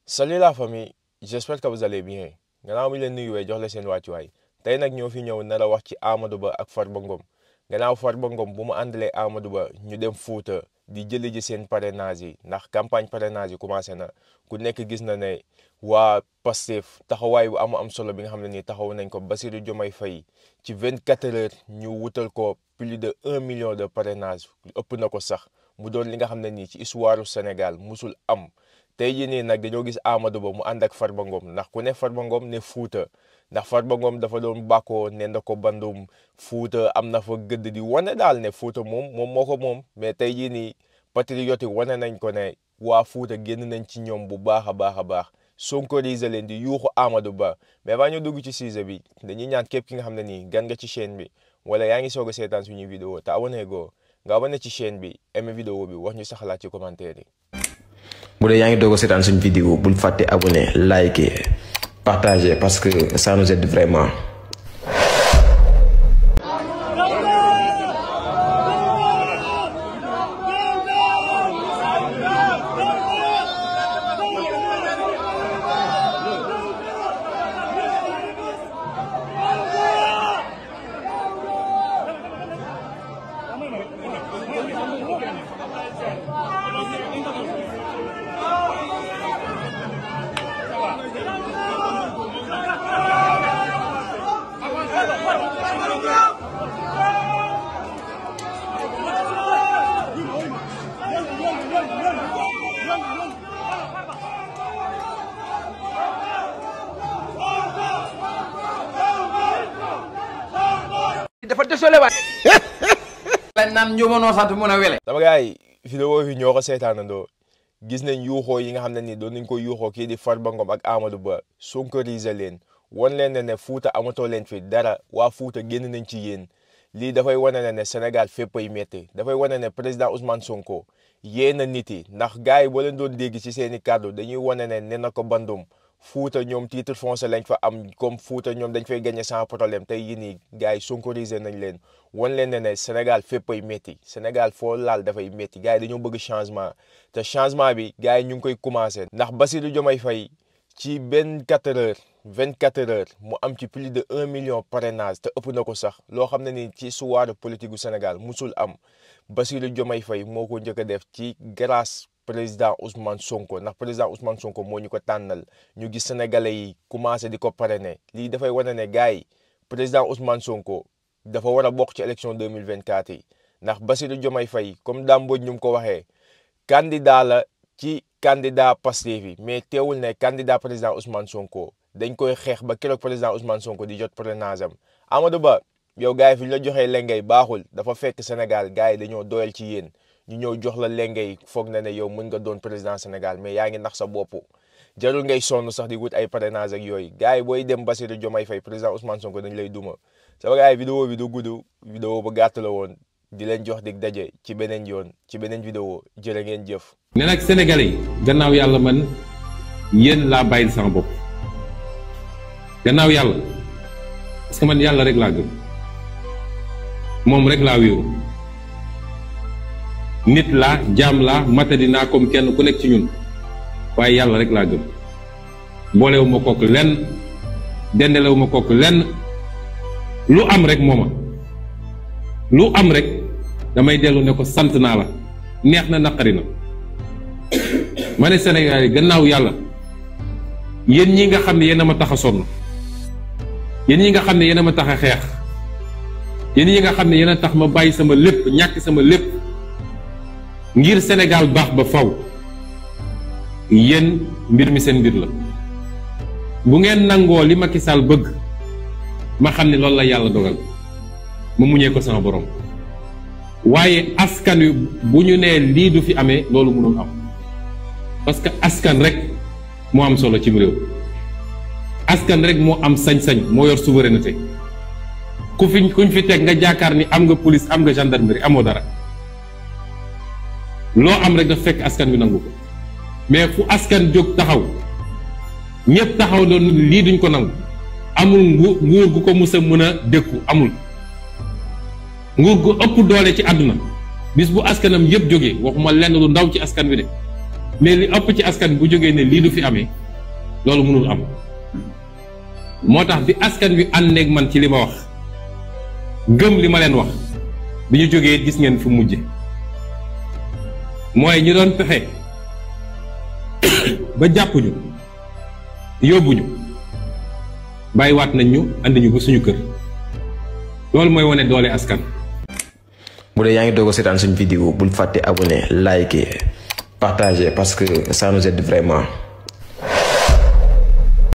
Salut la famille, j'espère que vous allez bien. Gannaaw mi leen nuyuwee jox la seen wàccuwaay tey nag ñoo fi ñëw nar a wax ci Amadou Ba ak Farba Ngom gannaaw Farba Ngom bu mu àndalee Amadou Ba ñu dem Fuuta di jëli ji seen parrainage yi ndax campagne parrainage yi commencé na ku nekk gis na ne waa Pastef taxawaay bu am solo bi nga xam ne nii taxaw nañ ko Bassirou Diomaye Faye ci 24 heures ñu wutal ko plus de 1 million de parrainage ëpp na ko sax mu doon li nga xam ne nii ci histoire Sénégal musul am. tey jii nii nag dañoo gis Amadou Ba mu ànd ak Farba Ngom ndax ku ne Farba Ngom ne Fuuta ndax Farba Ngom dafa doon bàkkoo ne na ko bandum Fuuta am na fa gëdd di wane daal ne Fuuta moom moo ko moom mais tey jii nii patriote yi wane nañ ko ne waa Fuuta génn nañ ci ñoom bu baax a baax sonkorisé leen di yuuxu Amadou Ba mais ba ñu dugg ci sujet bi dañuy ñaan képp ki nga xam ne nii gan nga ci chaîne bi wala yaa ngi soog a seetaan suñuy vidéo te abonné go nga abonné ci chaîne bi aimé vidéo bi wax ñu sa xalaat ci commentaire yi. bu dee yaa ngi doog a seetaan suñu vidéo bul fàtte abonné liker partager parce que ça nous aide vraiment. dafa désolé waay. lañ naan njuumanoo sant mun a wele. sama gars yi vidéo yi ñoo ko seetaanandoo gis nañ yuuxoo yi nga xam ne ni doon nañ ko yuuxoo kii di Farba Ngom ak Amadou Ba sonkorisé leen wan leen ne Fuuta amatoo leen fi dara waa Fuuta génn nañ ci yéen lii dafay wane ne Sénégal fépp ay métti dafay wane ne président Ousmane Sonko yéen a nit yi ndax gars yi boo leen doon dégg ci seen i kàddu dañuy wane ne na ko bandum Fuuta ñoom titre foncier lañ fa am comme Fuuta ñoom dañ fay gagné sans problème tey yii nii gars yi sonkorisé nañ leen wan leen ne Sénégal fépp ay métti Sénégal foo laal dafay métti gars yi dañoo bëgg changement te changement bi gars yi ñu ngi koy commencé ndax Bassirou Diomaye Faye ci 24 heures mu am ci plus de 1 million parrainage te ëpp na ko sax loo xam ne ni ci histoire politique gu Sénégal musul am Bassirou Diomaye Faye moo ko njëkk a def ci grâce président Ousmane Sonko ndax président Ousmane Sonko moo ñu ko tànnal ñu gis sénégalais yi commencé di ko parrainer lii dafay wane ne gars yi président Ousmane Sonko dafa war a bokk ci élection 2024 yi ndax Bassirou Diomaye Faye comme Dame Mbodj ñu ko waxee candidat la ci candidat Pastef yi mais teewul ne candidat président Ousmane Sonko dañ koy xeex ba keroog président Ousmane Sonko di jot parrainage am Amadou Ba yow gars yi fi ñu la joxee lengay baaxul dafa fekk Sénégal gars yi dañoo doyal ci yéen ñu ñëw jox la lengay foog na ne yow mën nga doon président Sénégal mais yaa ngi nax sa bopp jarul ngay sonn sax di wut ay parrainage ak yooyu gars yi booy dem Bassirou Diomaye Faye président Ousmane Sonko dañ lay duma sama gars yi vidéo bi du gudd vidéo ba gàtt la woon di leen jox dig daje ci beneen yoon ci beneen vidéo jërë ngeen jëf. ne nag Sénégalais yi gannaaw yàlla man yéen laa bàyyil sama bopp gannaaw yàlla parce que man yàlla rek laa gëm moom rek laa wéeru nit laa jaam laa matadi naa comme kenn ku nekk ci ñun waaye yàlla rek laa gëm boolewu ma kook lenn dendelewu ma kook lenn lu am rek mooma lu am rek damay dellu ne ko sant naa la neex na naqari na ma ne Sénégal yi gannaaw yàlla yéen ñi nga xam ne yéen a ma tax a sonn yéen ñi nga xam ne yéen a ma tax a xeex yéen ñi nga xam ne yéen a tax ma bàyyi sama lépp ñàkk sama lépp ngir Sénégal baax ba faw yéen mbir mi seen mbir la bu ngeen nangoo li Macky Sall bëgg ma xam ne loolu la yàlla dogal ma muñee ko sama borom waaye askan wi bu ñu nee lii du fi amee loolu mënul am parce que askan rek moo am solo ci réew askan rek moo am sañ-sañ moo yor souveraineté kuñ fi teg nga jaakaar ni am nga police am nga gendarmerie amoo dara loo am rek daf fekk askan wi nangu ko mais fu askan jóg taxaw ñëpp taxaw doon lii duñ ko nangu amul nguur gu ko mus a mën a dékku amul nguur gu ëpp doole ci àdduna bis bu askanam yëpp jógee waxuma lenn lu ndaw ci askan wi de mais li ëpp ci askan bu jógee ne lii du fi amee loolu mënul am moo tax bi askan wi àndeeg man ci li ma wax gëm li ma leen wax bi ñu jógee gis ngeen fu mujje mooy ñu doon pexe ba jàppuñu yóbbuñu bàyyiwaat nañ ñu andi ñu ba suñu kër loolu mooy wane doole askan. bu dee yaa ngi doog a seetaan suñu vidéo bul fàtte abonné liker partager parce que ça nous aide vraiment.